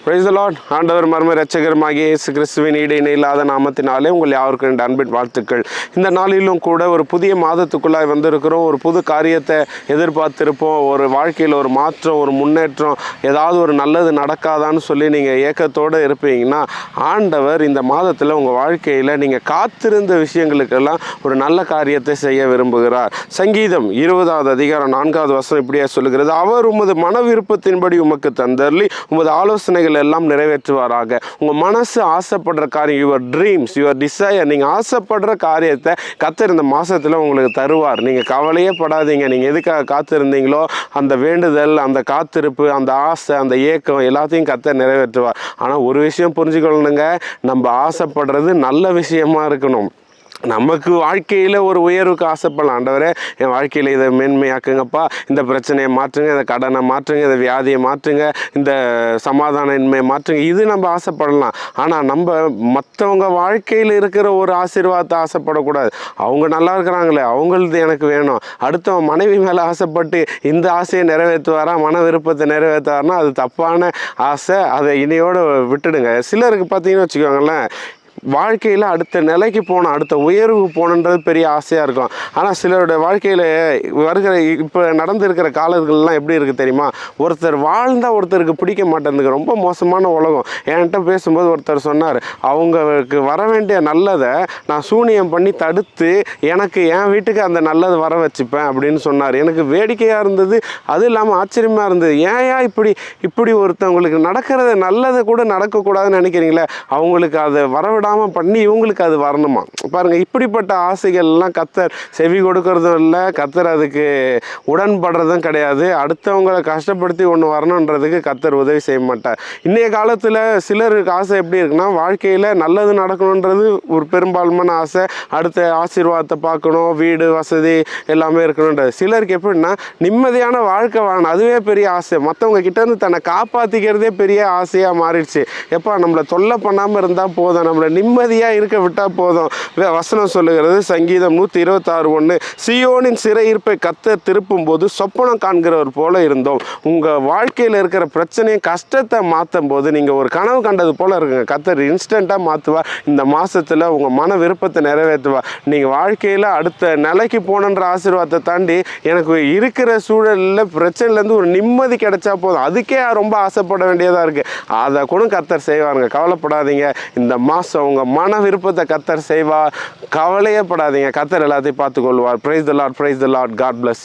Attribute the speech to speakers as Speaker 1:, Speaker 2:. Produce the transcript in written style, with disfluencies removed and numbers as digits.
Speaker 1: Price the Lord. ஆண்டவர் மர்ம இரட்சகருமாகிய இயேசு கிறிஸ்துவின் ஈடு இணையில்லாத நாமத்தினாலே உங்கள் யாவருக்கும் என் அன்பின் வாழ்த்துக்கள். இந்த நாளிலும் கூட ஒரு புதிய மாதத்துக்குள்ளாய் வந்திருக்கிறோம். ஒரு புது காரியத்தை எதிர்பார்த்திருப்போம். ஒரு வாழ்க்கையில் ஒரு மாற்றம், ஒரு முன்னேற்றம், ஏதாவது ஒரு நல்லது நடக்காதான்னு சொல்லி நீங்கள் ஏக்கத்தோடு இருப்பீங்கன்னா, ஆண்டவர் இந்த மாதத்தில் உங்கள் வாழ்க்கையில் நீங்கள் காத்திருந்த விஷயங்களுக்கெல்லாம் ஒரு நல்ல காரியத்தை செய்ய விரும்புகிறார். சங்கீதம் 20வது அதிகாரம் 4வது வசனம் இப்படியே சொல்லுகிறது, அவர் உமது மன விருப்பத்தின்படி உமக்கு தந்தருளி உமது ஆலோசனைகள் எல்லாம் நிறைவேற்றுவாராக. உங்க மனசு ஆசைப்படுற காரியம், யுவர் ட்ரீம்ஸ், யுவர் டிசைர், நீங்க ஆசைப்படுற காரியத்தை கர்த்தர் இந்த மாசத்துல உங்களுக்கு தருவார். நீங்க கவலையே படாதீங்க. நீங்க எதுக்காக காத்திருந்தீங்களோ அந்த வேண்டுதல், அந்த காத்திருப்பு, அந்த ஆசை, அந்த ஏக்கம் எல்லாத்தையும் கர்த்தர் நிறைவேற்றுவார். ஆனா ஒரு விஷயம் புரிஞ்சுக்கொள்ளணுங்க, நம்ம ஆசைப்படுறது நல்ல விஷயமா இருக்கணும். நமக்கு வாழ்க்கையில் ஒரு உயர்வுக்கு ஆசைப்படலாம். ஆண்டவரே என் வாழ்க்கையில் இதை மேன்மையாக்குங்கப்பா, இந்த பிரச்சனையை மாற்றுங்க, இந்த கடனை மாற்றுங்க, இந்த வியாதியை மாற்றுங்க, இந்த சமாதான இன்மையை மாற்றுங்க, இது நம்ம ஆசைப்படலாம். ஆனால் நம்ம மற்றவங்க வாழ்க்கையில் இருக்கிற ஒரு ஆசீர்வாதத்தை ஆசைப்படக்கூடாது. அவங்க நல்லா இருக்கிறாங்களே, அவங்களது எனக்கு வேணும். அடுத்தவன் மனைவி மேலே ஆசைப்பட்டு இந்த ஆசையை நிறைவேற்றுவாரா, மன விருப்பத்தை நிறைவேற்றுவார்னா அது தப்பான ஆசை. அதை இனியோடு விட்டுடுங்க. சிலருக்கு பார்த்தீங்கன்னு வச்சுக்கோங்களேன், வாழ்க்கையில் அடுத்த நிலைக்கு போகணும், அடுத்த உயர்வுக்கு போகணுன்றது பெரிய ஆசையாக இருக்கும். ஆனால் சிலருடைய வாழ்க்கையில் வருகிற இப்போ நடந்திருக்கிற காலங்கள்லாம் எப்படி இருக்குது தெரியுமா? ஒருத்தர் வாழ்ந்தால் ஒருத்தருக்கு பிடிக்க மாட்டேங்குது. ரொம்ப மோசமான உலகம். என்கிட்ட பேசும்போது ஒருத்தர் சொன்னார், அவங்களுக்கு வர வேண்டிய நல்லதை நான் சூனியம் பண்ணி தடுத்து எனக்கு என் வீட்டுக்கு அந்த நல்லதை வர வச்சுப்பேன் அப்படின்னு சொன்னார். எனக்கு வேடிக்கையாக இருந்தது, அதுவும் இல்லாமல் ஆச்சரியமாக இருந்தது. ஏன் இப்படி ஒருத்தவங்களுக்கு நடக்கிறது நல்லதை கூட நடக்கக்கூடாதுன்னு நினைக்கிறீங்களே, அவங்களுக்கு அதை வரவிடாமல் பண்ணி இவங்களுக்கு அது வரணுமா? பாருங்க, இப்படிப்பட்ட ஆசைகள்லாம் கர்த்தர் செவி கொடுக்கறதும் இல்லை, கர்த்தர் அதுக்கு உடன்படுறதும் கிடையாது. அடுத்தவங்களை கஷ்டப்படுத்தி ஒன்று வரணுன்றதுக்கு கர்த்தர் உதவி செய்ய மாட்டார். இன்றைய காலத்தில் சிலருக்கு ஆசை எப்படி இருக்குன்னா, வாழ்க்கையில் நல்லது நடக்கணுன்றது ஒரு பெரும்பான்மையான ஆசை. அடுத்த ஆசீர்வாதத்தை பார்க்கணும், வீடு வசதி எல்லாமே இருக்கணுன்றது. சிலருக்கு எப்படின்னா, நிம்மதியான வாழ்க்கை வாழணும், அதுவே பெரிய ஆசை. மற்றவங்க கிட்டேருந்து தன்னை காப்பாற்றிக்கிறதே பெரிய ஆசையாக மாறிடுச்சு. எப்போ நம்மளை தொல்லை பண்ணாமல் இருந்தால் போதும், நம்மளை நிம்மதியாக இருக்க விட்டால் போதும். வசனம் சொல்லுகிறது, சங்கீதம் 126:1, சியோனின் சிறையிருப்பை கர்த்தர் திருப்பும் போது சொப்பனம் காண்கிறவர் போல இருந்தோம். உங்கள் வாழ்க்கையில் இருக்கிற பிரச்சனையை, கஷ்டத்தை மாற்றும் போது நீங்கள் ஒரு கனவு கண்டது போல் இருக்குங்க. கர்த்தர் இன்ஸ்டண்ட்டாக மாற்றுவார். இந்த மாதத்தில் உங்கள் மன விருப்பத்தை நிறைவேற்றுவார். நீங்கள் வாழ்க்கையில் அடுத்த நிலைக்கு போகணுன்ற ஆசீர்வாதத்தை தாண்டி எனக்கு இருக்கிற சூழலில் பிரச்சனையிலேருந்து ஒரு நிம்மதி கிடைச்சா போதும், அதுக்கே ரொம்ப ஆசைப்பட வேண்டியதாக இருக்குது. அதை கூட கர்த்தர் செய்வாருங்க. கவலைப்படாதீங்க. இந்த மாதம் உங்கள் மன விருப்பத்தை கர்த்தர் செய்வார். கவலையே படாதீங்க. கர்த்தர் எல்லாத்தையும் பார்த்துக்கொள்வார். Praise the lord, praise the lord. God plus.